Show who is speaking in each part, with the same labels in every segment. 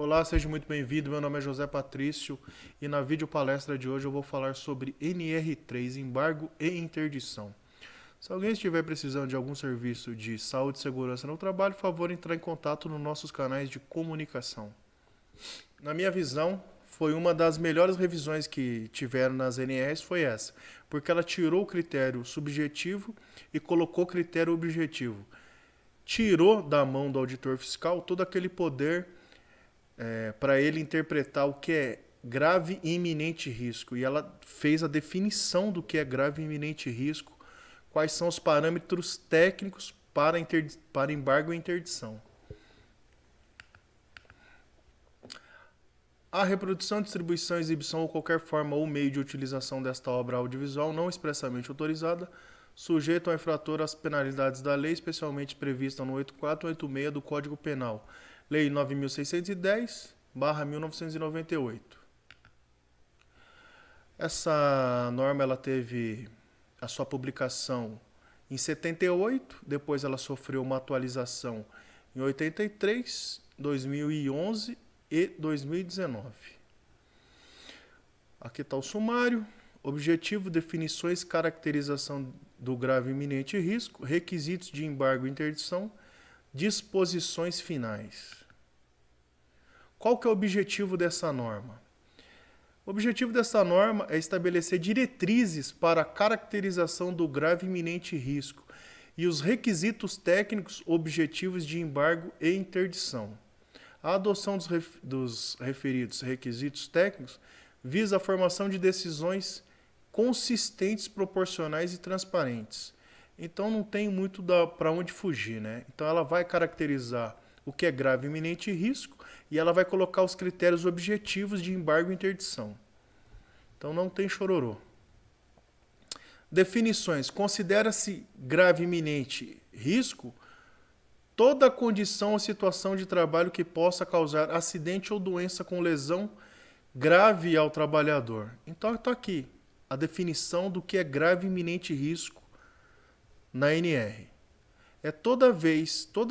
Speaker 1: Olá, seja muito bem-vindo. Meu nome é José Patrício e na videopalestra de hoje eu vou falar sobre NR3, embargo e interdição. Se alguém estiver precisando de algum serviço de saúde e segurança no trabalho, por favor, entrar em contato nos nossos canais de comunicação. Na minha visão, foi uma das melhores revisões que tiveram nas NRs foi essa, porque ela tirou o critério subjetivo e colocou o critério objetivo. Tirou da mão do auditor fiscal todo aquele poder para ele interpretar o que é grave e iminente risco. E ela fez a definição do que é grave e iminente risco, quais são os parâmetros técnicos para embargo e interdição. A reprodução, distribuição, exibição ou qualquer forma ou meio de utilização desta obra audiovisual não expressamente autorizada, sujeito ao infrator às penalidades da lei, especialmente prevista no 84 e 86 do Código Penal. Lei 9.610/1998. Essa norma ela teve a sua publicação em 78, depois ela sofreu uma atualização em 83, 2011 e 2019. Aqui está o sumário. Objetivo, definições, caracterização do grave e iminente risco, requisitos de embargo e interdição, disposições finais. Qual que é o objetivo dessa norma? O objetivo dessa norma é estabelecer diretrizes para a caracterização do grave e iminente risco e os requisitos técnicos objetivos de embargo e interdição. A adoção dos referidos requisitos técnicos visa a formação de decisões consistentes, proporcionais e transparentes. Então não tem muito para onde fugir, né? Então ela vai caracterizar o que é grave e iminente risco e ela vai colocar os critérios objetivos de embargo e interdição. Então não tem chororô. Definições. Considera-se grave e iminente risco toda condição ou situação de trabalho que possa causar acidente ou doença com lesão grave ao trabalhador. Então está aqui a definição do que é grave e iminente risco na NR. É toda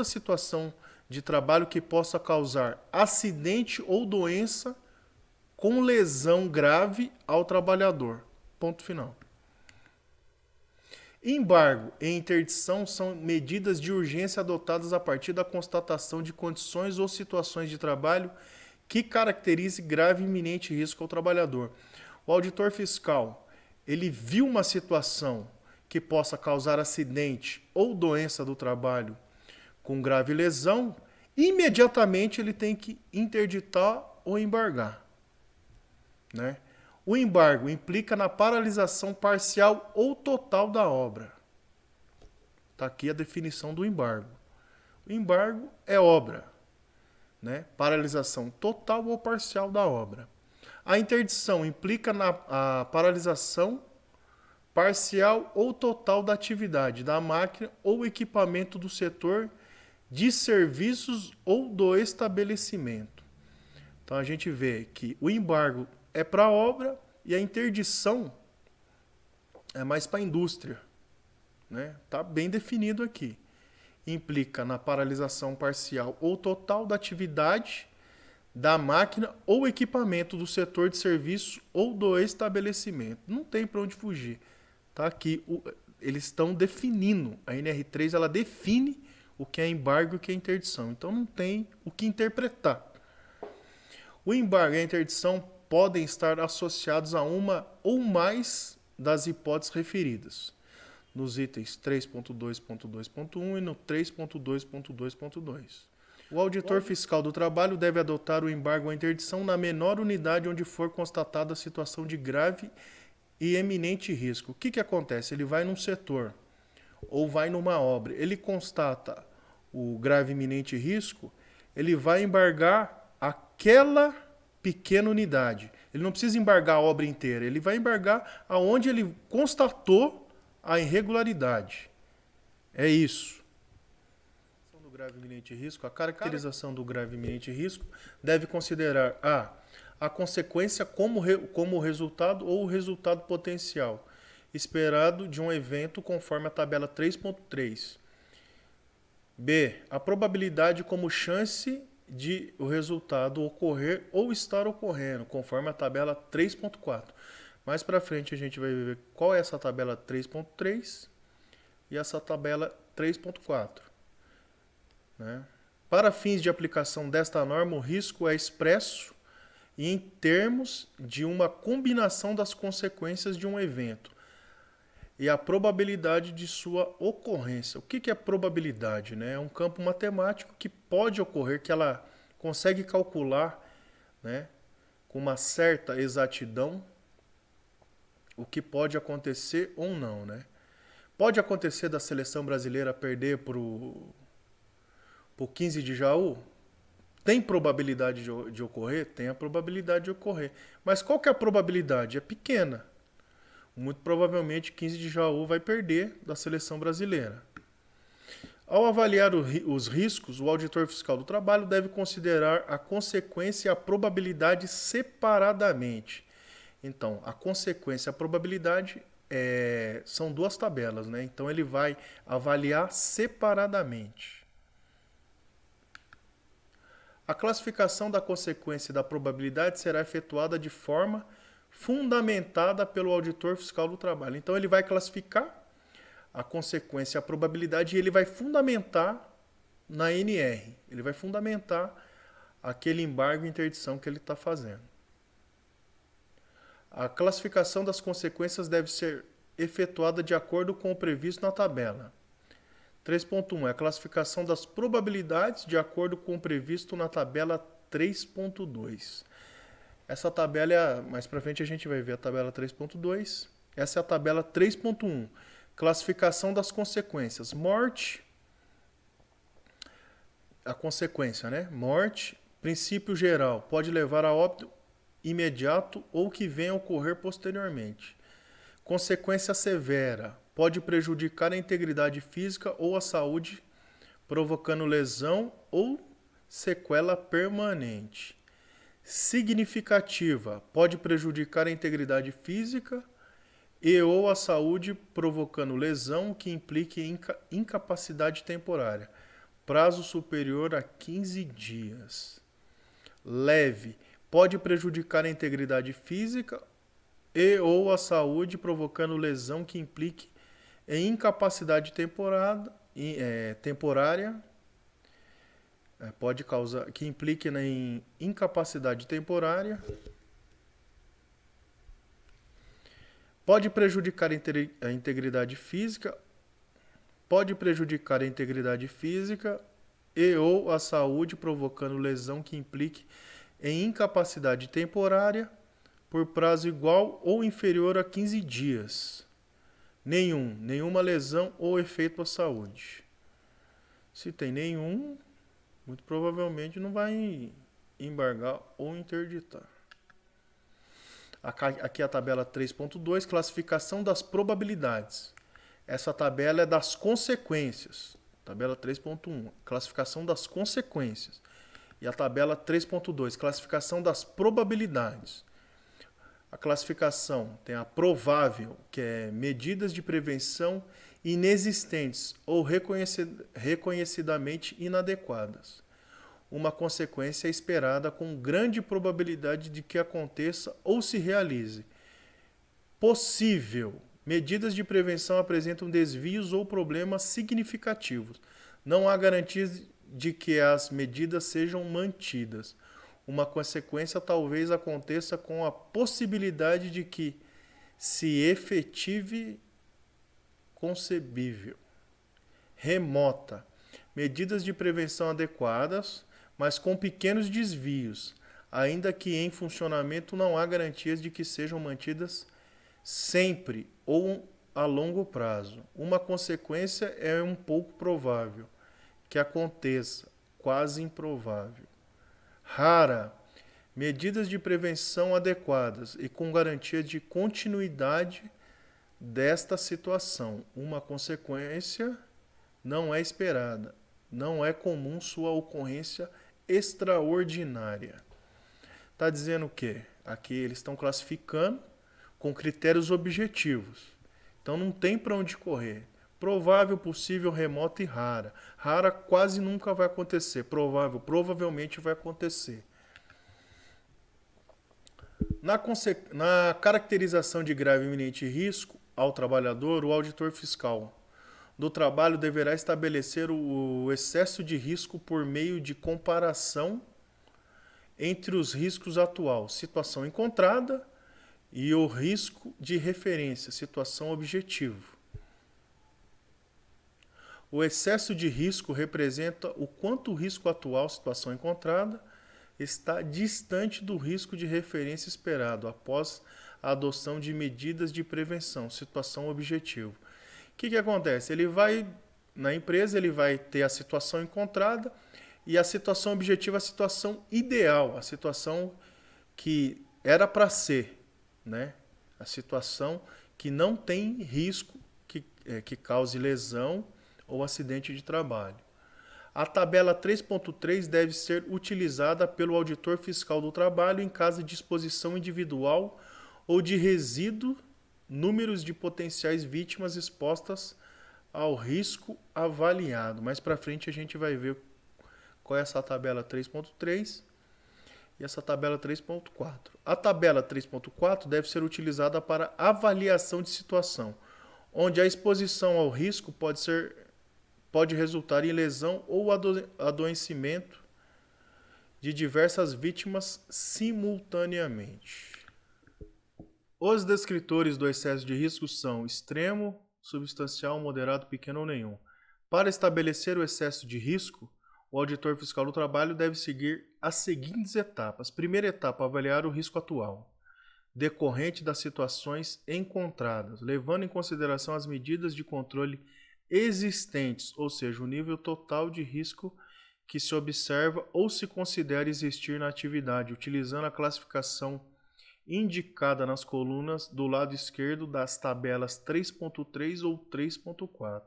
Speaker 1: situação de trabalho que possa causar acidente ou doença com lesão grave ao trabalhador. Ponto final. Embargo e interdição são medidas de urgência adotadas a partir da constatação de condições ou situações de trabalho que caracterize grave e iminente risco ao trabalhador. O auditor fiscal, ele viu uma situação que possa causar acidente ou doença do trabalho com grave lesão, imediatamente ele tem que interditar ou embargar, né? O embargo implica na paralisação parcial ou total da obra. Está aqui a definição do embargo. O embargo é obra, né? Paralisação total ou parcial da obra. A interdição implica na paralisação parcial ou total da atividade da máquina ou equipamento do setor de serviços ou do estabelecimento. Então a gente vê que o embargo é para a obra e a interdição é mais para a indústria, né? Tá bem definido aqui. Implica na paralisação parcial ou total da atividade da máquina ou equipamento do setor de serviço ou do estabelecimento. Não tem para onde fugir. Tá aqui, eles estão definindo. A NR3 ela define o que é embargo e o que é interdição. Então não tem o que interpretar. O embargo e a interdição podem estar associados a uma ou mais das hipóteses referidas nos itens 3.2.2.1 e no 3.2.2.2. O auditor fiscal do trabalho deve adotar o embargo ou a interdição na menor unidade onde for constatada a situação de grave e eminente risco. O que acontece? Ele vai num setor ou vai numa obra, ele constata o grave e iminente risco, ele vai embargar aquela pequena unidade. Ele não precisa embargar a obra inteira, ele vai embargar aonde ele constatou a irregularidade. É isso. Do grave e iminente risco, a caracterização do grave e iminente risco deve considerar a consequência como resultado ou o resultado potencial esperado de um evento conforme a tabela 3.3. B. A probabilidade como chance de o resultado ocorrer ou estar ocorrendo, conforme a tabela 3.4. Mais para frente a gente vai ver qual é essa tabela 3.3 e essa tabela 3.4. Né? Para fins de aplicação desta norma, o risco é expresso em termos de uma combinação das consequências de um evento e a probabilidade de sua ocorrência. O que é probabilidade? Né? É um campo matemático que pode ocorrer, que ela consegue calcular, né, com uma certa exatidão o que pode acontecer ou não. Né? Pode acontecer da seleção brasileira perder para o 15 de Jaú? Tem probabilidade de ocorrer? Tem a probabilidade de ocorrer. Mas qual que é a probabilidade? É pequena. Muito provavelmente 15 de Jaú vai perder da seleção brasileira. Ao avaliar os riscos, o auditor fiscal do trabalho deve considerar a consequência e a probabilidade separadamente. Então, a consequência e a probabilidade são duas tabelas, né? Então ele vai avaliar separadamente. A classificação da consequência e da probabilidade será efetuada de forma fundamentada pelo auditor fiscal do trabalho. Então ele vai classificar a consequência e a probabilidade e ele vai fundamentar na NR. Ele vai fundamentar aquele embargo e interdição que ele está fazendo. A classificação das consequências deve ser efetuada de acordo com o previsto na tabela. 3.1 é a classificação das probabilidades de acordo com o previsto na tabela 3.2. Essa tabela, mais para frente a gente vai ver a tabela 3.2. Essa é a tabela 3.1. Classificação das consequências. Morte, a consequência, né? Morte, princípio geral, pode levar a óbito imediato ou que venha a ocorrer posteriormente. Consequência severa, pode prejudicar a integridade física ou a saúde, provocando lesão ou sequela permanente. Significativa, pode prejudicar a integridade física e ou a saúde, provocando lesão que implique incapacidade temporária. Prazo superior a 15 dias. Leve, pode prejudicar a integridade física e ou a saúde, provocando lesão que implique em incapacidade temporária, pode causar, que implique em incapacidade temporária, pode prejudicar a integridade física, e ou a saúde, provocando lesão que implique em incapacidade temporária por prazo igual ou inferior a 15 dias. Nenhuma lesão ou efeito à saúde. Se tem nenhum, muito provavelmente não vai embargar ou interditar. Aqui é a tabela 3.2, classificação das probabilidades. Essa tabela é das consequências. Tabela 3.1, classificação das consequências. E a tabela 3.2, classificação das probabilidades. A classificação tem a provável, que é medidas de prevenção inexistentes ou reconhecidamente inadequadas. Uma consequência esperada com grande probabilidade de que aconteça ou se realize. Possível. Medidas de prevenção apresentam desvios ou problemas significativos. Não há garantias de que as medidas sejam mantidas. Uma consequência talvez aconteça com a possibilidade de que se efetive concebível. Remota. Medidas de prevenção adequadas, mas com pequenos desvios, ainda que em funcionamento não há garantias de que sejam mantidas sempre ou a longo prazo. Uma consequência é um pouco provável que aconteça, quase improvável. Rara. Medidas de prevenção adequadas e com garantia de continuidade desta situação. Uma consequência não é esperada. Não é comum sua ocorrência extraordinária. Está dizendo o quê? Aqui eles estão classificando com critérios objetivos. Então não tem para onde correr. Provável, possível, remota e rara. Rara quase nunca vai acontecer. Provável, provavelmente vai acontecer. Na caracterização de grave e iminente risco ao trabalhador, o auditor fiscal do trabalho deverá estabelecer o excesso de risco por meio de comparação entre os riscos atual, situação encontrada, e o risco de referência, situação objetiva. O excesso de risco representa o quanto o risco atual, situação encontrada, está distante do risco de referência esperado após a adoção de medidas de prevenção, situação objetiva. O que acontece? Ele vai, na empresa, ele vai ter a situação encontrada e a situação objetiva, a situação ideal, a situação que era para ser, né? A situação que não tem risco que cause lesão ou acidente de trabalho. A tabela 3.3 deve ser utilizada pelo auditor fiscal do trabalho em caso de exposição individual ou de resíduo, números de potenciais vítimas expostas ao risco avaliado. Mais para frente a gente vai ver qual é essa tabela 3.3 e essa tabela 3.4. A tabela 3.4 deve ser utilizada para avaliação de situação, onde a exposição ao risco pode resultar em lesão ou adoecimento de diversas vítimas simultaneamente. Os descritores do excesso de risco são extremo, substancial, moderado, pequeno ou nenhum. Para estabelecer o excesso de risco, o auditor fiscal do trabalho deve seguir as seguintes etapas. Primeira etapa, avaliar o risco atual, decorrente das situações encontradas, levando em consideração as medidas de controle existentes, ou seja, o nível total de risco que se observa ou se considera existir na atividade, utilizando a classificação indicada nas colunas do lado esquerdo das tabelas 3.3 ou 3.4.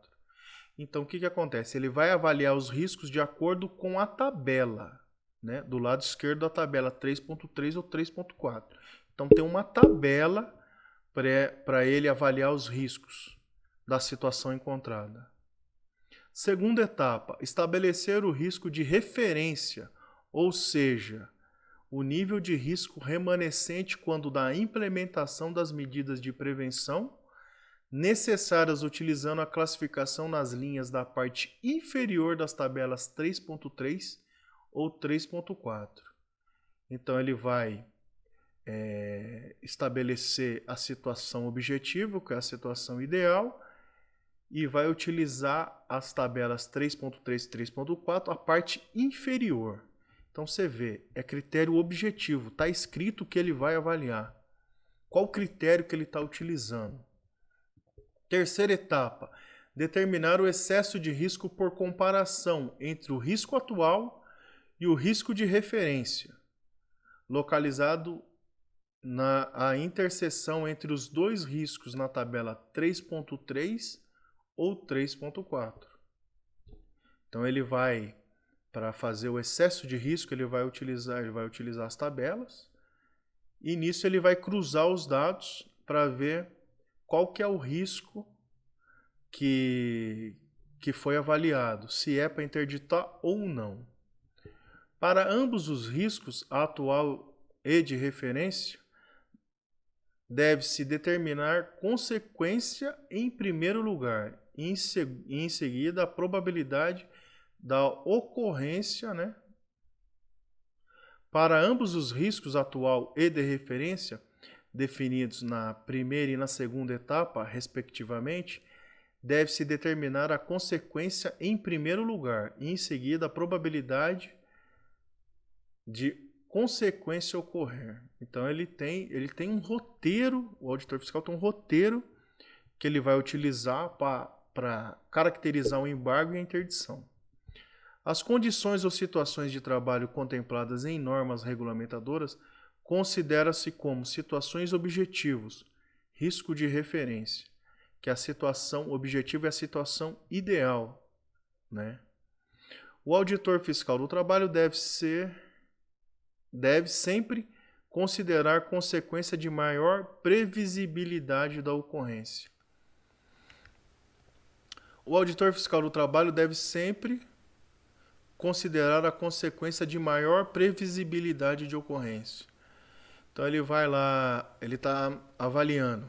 Speaker 1: Então, o que acontece? Ele vai avaliar os riscos de acordo com a tabela, né? Do lado esquerdo da tabela 3.3 ou 3.4. Então, tem uma tabela para ele avaliar os riscos da situação encontrada. Segunda etapa, estabelecer o risco de referência, ou seja, o nível de risco remanescente quando da implementação das medidas de prevenção necessárias utilizando a classificação nas linhas da parte inferior das tabelas 3.3 ou 3.4. Então ele vai estabelecer a situação objetiva, que é a situação ideal, e vai utilizar as tabelas 3.3 e 3.4, a parte inferior. Então você vê, é critério objetivo, está escrito o que ele vai avaliar. Qual o critério que ele está utilizando? Terceira etapa, determinar o excesso de risco por comparação entre o risco atual e o risco de referência, localizado na interseção entre os dois riscos na tabela 3.3 ou 3.4. Então ele vai, para fazer o excesso de risco, ele vai utilizar as tabelas e nisso ele vai cruzar os dados para ver qual que é o risco que foi avaliado, se é para interditar ou não. Para ambos os riscos, a atual e de referência, deve-se determinar consequência em primeiro lugar e em seguida a probabilidade da ocorrência, né? Para ambos os riscos atual e de referência, definidos na primeira e na segunda etapa, respectivamente, deve-se determinar a consequência em primeiro lugar e em seguida a probabilidade de consequência ocorrer. Então ele tem um roteiro, o auditor fiscal tem um roteiro que ele vai utilizar para caracterizar o embargo e a interdição. As condições ou situações de trabalho contempladas em normas regulamentadoras considera-se como situações objetivos, risco de referência, que a situação objetiva é a situação ideal, né? O auditor fiscal do trabalho deve sempre considerar consequência de maior previsibilidade da ocorrência. O auditor fiscal do trabalho deve sempre considerar a consequência de maior previsibilidade de ocorrência. Então ele vai lá, ele está avaliando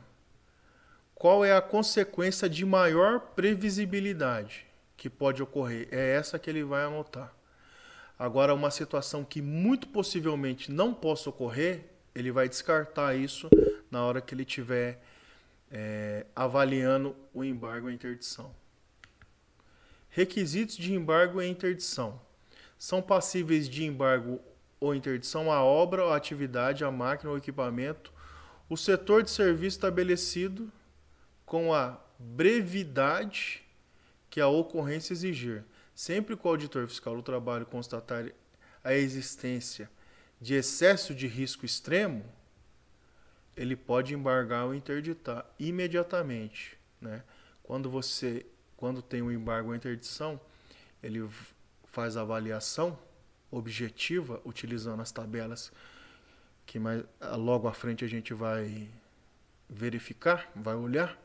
Speaker 1: qual é a consequência de maior previsibilidade que pode ocorrer. É essa que ele vai anotar. Agora, uma situação que muito possivelmente não possa ocorrer, ele vai descartar isso na hora que ele estiver avaliando o embargo à interdição. Requisitos de embargo e interdição. São passíveis de embargo ou interdição a obra, a atividade, a máquina ou equipamento, o setor de serviço estabelecido com a brevidade que a ocorrência exigir. Sempre que o auditor fiscal do trabalho constatar a existência de excesso de risco extremo, ele pode embargar ou interditar imediatamente, né? Quando tem um embargo ou interdição, ele faz a avaliação objetiva utilizando as tabelas que logo à frente a gente vai verificar, vai olhar.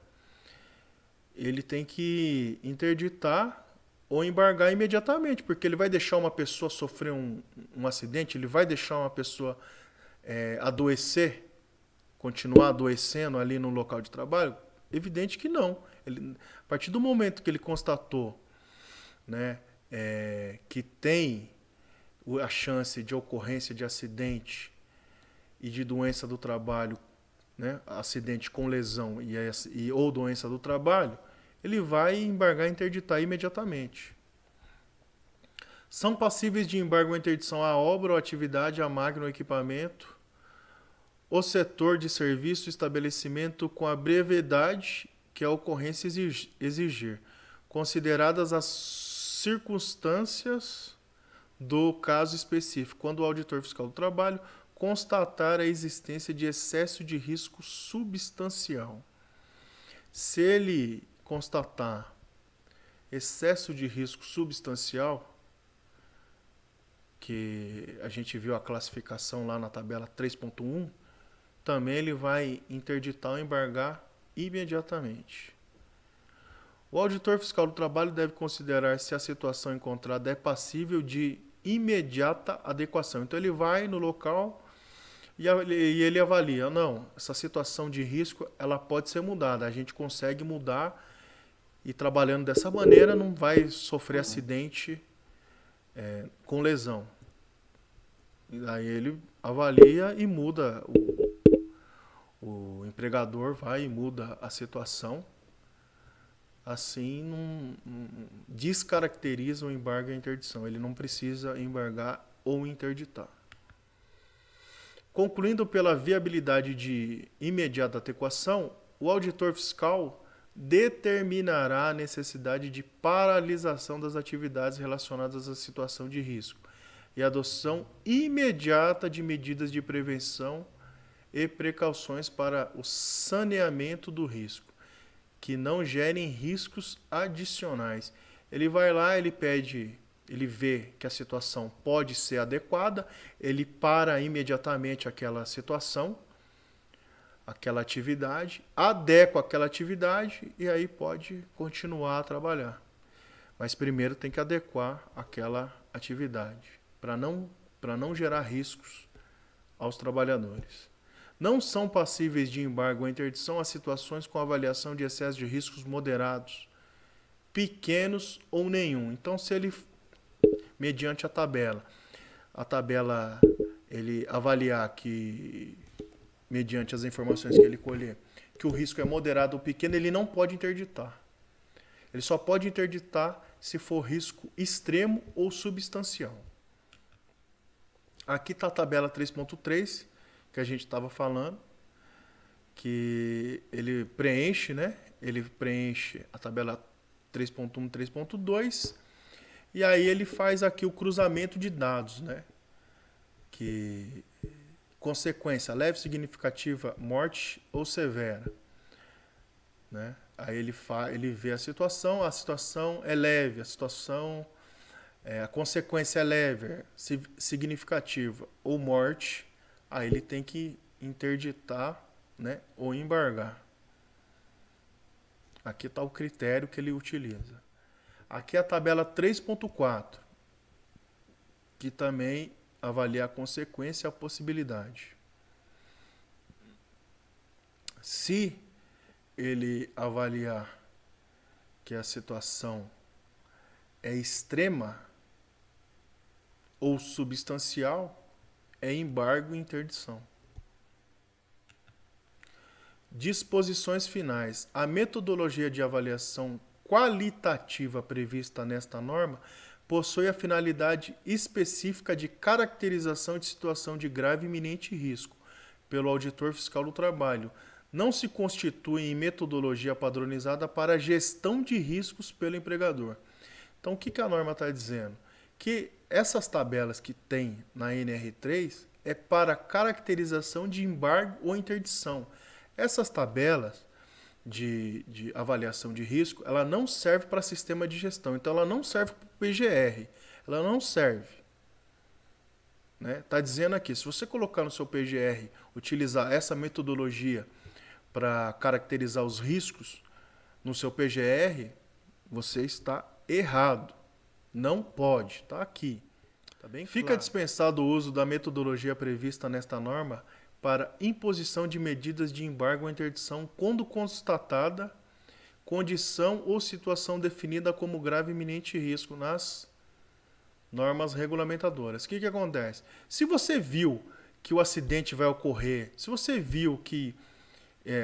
Speaker 1: Ele tem que interditar ou embargar imediatamente, porque ele vai deixar uma pessoa sofrer um acidente, ele vai deixar uma pessoa adoecer, continuar adoecendo ali no local de trabalho? Evidente que não. A partir do momento que ele constatou, né, que tem a chance de ocorrência de acidente e de doença do trabalho, né, acidente com lesão ou doença do trabalho, ele vai embargar e interditar imediatamente. São passíveis de embargo ou interdição a obra ou atividade, a máquina ou equipamento, o setor de serviço, estabelecimento com a brevidade que a ocorrência exigir, consideradas as circunstâncias do caso específico, quando o auditor fiscal do trabalho constatar a existência de excesso de risco substancial. Se ele constatar excesso de risco substancial, que a gente viu a classificação lá na tabela 3.1, também ele vai interditar ou embargar imediatamente. O auditor fiscal do trabalho deve considerar se a situação encontrada é passível de imediata adequação. Então ele vai no local e ele avalia, não, essa situação de risco ela pode ser mudada, a gente consegue mudar e trabalhando dessa maneira não vai sofrer acidente com lesão. E aí ele avalia e muda, o empregador vai e muda a situação. Assim, não descaracteriza o embargo e a interdição. Ele não precisa embargar ou interditar. Concluindo pela viabilidade de imediata adequação, o auditor fiscal determinará a necessidade de paralisação das atividades relacionadas à situação de risco e adoção imediata de medidas de prevenção e precauções para o saneamento do risco, que não gerem riscos adicionais. Ele vai lá, ele vê que a situação pode ser adequada, ele para imediatamente aquela situação, aquela atividade, adequa aquela atividade e aí pode continuar a trabalhar. Mas primeiro tem que adequar aquela atividade para não gerar riscos aos trabalhadores. Não são passíveis de embargo ou interdição as situações com avaliação de excesso de riscos moderados, pequenos ou nenhum. Então, se ele, mediante a tabela ele avaliar que, mediante as informações que ele colher, que o risco é moderado ou pequeno, ele não pode interditar. Ele só pode interditar se for risco extremo ou substancial. Aqui está a tabela 3.3, que a gente estava falando, que ele preenche, né? Ele preenche a tabela 3.1, 3.2, e aí ele faz aqui o cruzamento de dados, né? Que consequência leve, significativa, morte ou severa, né? Aí ele vê a situação é leve, a consequência é leve, significativa ou morte, aí ele tem que interditar, né, ou embargar. Aqui está o critério que ele utiliza. Aqui é a tabela 3.4, que também avalia a consequência e a possibilidade. Se ele avaliar que a situação é extrema ou substancial, é embargo e interdição. Disposições finais. A metodologia de avaliação qualitativa prevista nesta norma possui a finalidade específica de caracterização de situação de grave e iminente risco pelo auditor fiscal do trabalho. Não se constitui em metodologia padronizada para a gestão de riscos pelo empregador. Então, o que a norma está dizendo? Que essas tabelas que tem na NR3 é para caracterização de embargo ou interdição. Essas tabelas de avaliação de risco, ela não serve para sistema de gestão. Então, ela não serve para o PGR. Ela não serve. Está dizendo aqui, se você colocar no seu PGR, utilizar essa metodologia para caracterizar os riscos no seu PGR, você está errado. Não pode. Está aqui. Tá bem claro. Fica dispensado o uso da metodologia prevista nesta norma para imposição de medidas de embargo ou interdição quando constatada condição ou situação definida como grave e iminente risco nas normas regulamentadoras. O que acontece? Se você viu que o acidente vai ocorrer, se você viu que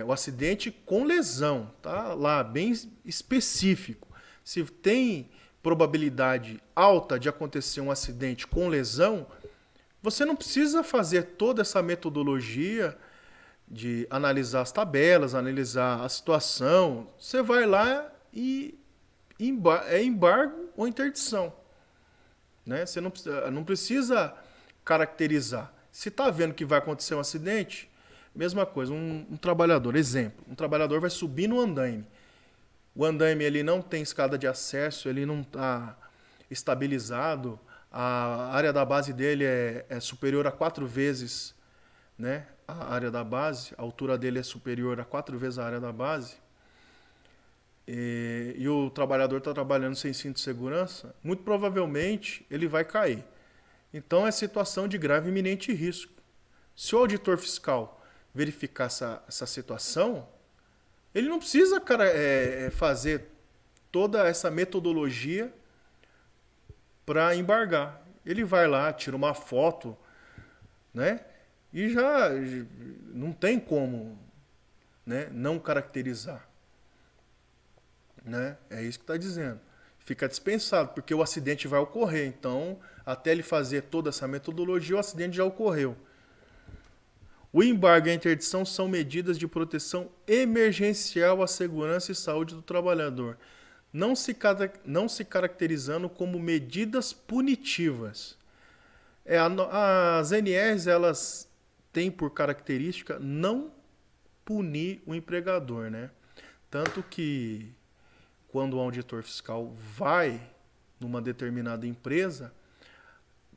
Speaker 1: o acidente com lesão, tá lá bem específico, se tem probabilidade alta de acontecer um acidente com lesão, você não precisa fazer toda essa metodologia de analisar as tabelas, analisar a situação. Você vai lá e é embargo ou interdição. Né? Você não precisa caracterizar. Se está vendo que vai acontecer um acidente, mesma coisa, um trabalhador, exemplo, um trabalhador vai subir no andaime. O andaime ele não tem escada de acesso, ele não está estabilizado, a área da base dele é superior a 4 vezes, né, a área da base, a altura dele é superior a 4 vezes a área da base, e o trabalhador está trabalhando sem cinto de segurança, muito provavelmente ele vai cair. Então é situação de grave e iminente risco. Se o auditor fiscal verificar essa situação, ele não precisa fazer toda essa metodologia para embargar. Ele vai lá, tira uma foto, né? E já não tem como, né, não caracterizar. Né? É isso que está dizendo. Fica dispensado, porque o acidente vai ocorrer. Então, até ele fazer toda essa metodologia, o acidente já ocorreu. O embargo e a interdição são medidas de proteção emergencial à segurança e saúde do trabalhador, não se caracterizando como medidas punitivas. As NRs, elas têm por característica não punir o empregador, né? Tanto que quando o auditor fiscal vai numa determinada empresa,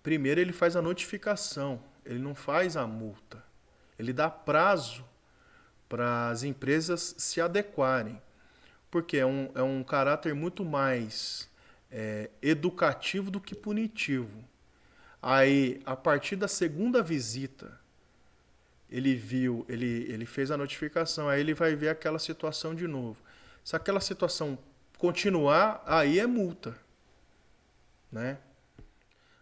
Speaker 1: primeiro ele faz a notificação, ele não faz a multa. Ele dá prazo para as empresas se adequarem, porque é um caráter muito mais educativo do que punitivo. Aí, a partir da segunda visita, ele fez a notificação, aí ele vai ver aquela situação de novo. Se aquela situação continuar, aí é multa. Né?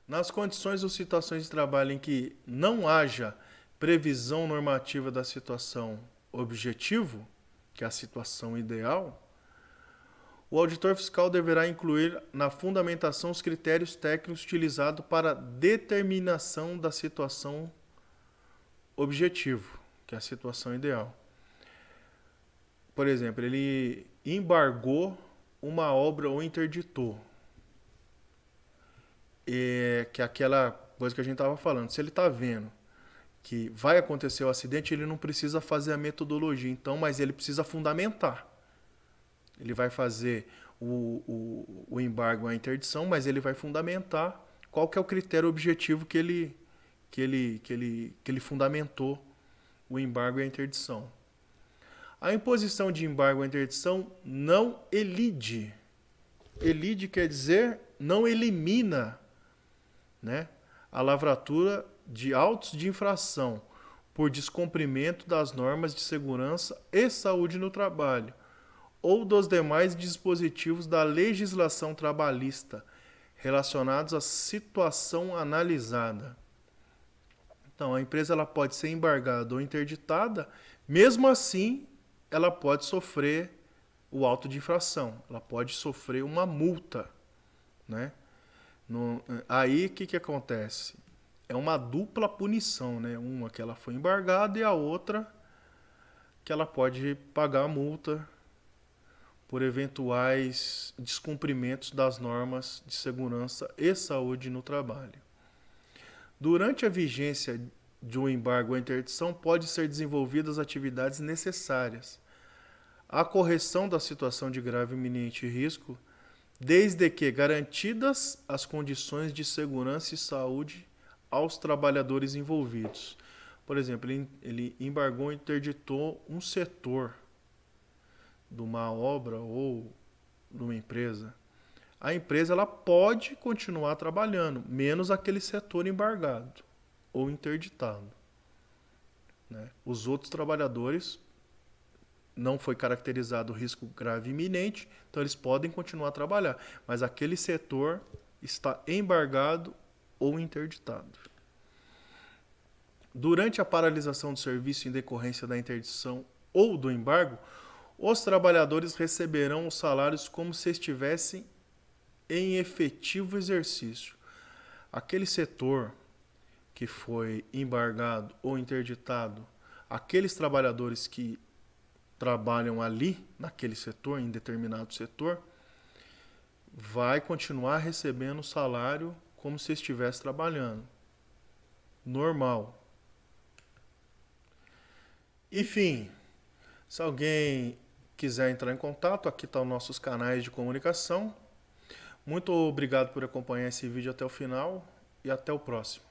Speaker 1: Nas condições ou situações de trabalho em que não haja previsão normativa da situação objetivo, que é a situação ideal, o auditor fiscal deverá incluir na fundamentação os critérios técnicos utilizados para determinação da situação objetivo, que é a situação ideal. Por exemplo, ele embargou uma obra ou interditou. Que é aquela coisa que a gente estava falando. Se ele está vendo que vai acontecer o acidente, ele não precisa fazer a metodologia, então, mas ele precisa fundamentar. Ele vai fazer o embargo, a interdição, mas ele vai fundamentar qual que é o critério objetivo que ele fundamentou o embargo e a interdição. A imposição de embargo ou interdição não elide. Elide quer dizer não elimina, né, a lavratura de autos de infração por descumprimento das normas de segurança e saúde no trabalho ou dos demais dispositivos da legislação trabalhista relacionados à situação analisada. Então, a empresa ela pode ser embargada ou interditada, mesmo assim, ela pode sofrer o auto de infração, ela pode sofrer uma multa, né? Aí, o que acontece? É uma dupla punição, né? Uma que ela foi embargada e a outra que ela pode pagar a multa por eventuais descumprimentos das normas de segurança e saúde no trabalho. Durante a vigência de um embargo ou interdição, pode ser desenvolvidas atividades necessárias à correção da situação de grave e iminente risco, desde que garantidas as condições de segurança e saúde aos trabalhadores envolvidos. Por exemplo, ele embargou e interditou um setor de uma obra ou de uma empresa. A empresa ela pode continuar trabalhando, menos aquele setor embargado ou interditado, né? Os outros trabalhadores não foi caracterizado risco grave e iminente, então eles podem continuar a trabalhar, mas aquele setor está embargado ou interditado. Durante a paralisação do serviço em decorrência da interdição ou do embargo, os trabalhadores receberão os salários como se estivessem em efetivo exercício. Aquele setor que foi embargado ou interditado, aqueles trabalhadores que trabalham ali, naquele setor, em determinado setor, vai continuar recebendo o salário como se estivesse trabalhando. Normal. Enfim, se alguém quiser entrar em contato, aqui estão nossos canais de comunicação. Muito obrigado por acompanhar esse vídeo até o final e até o próximo.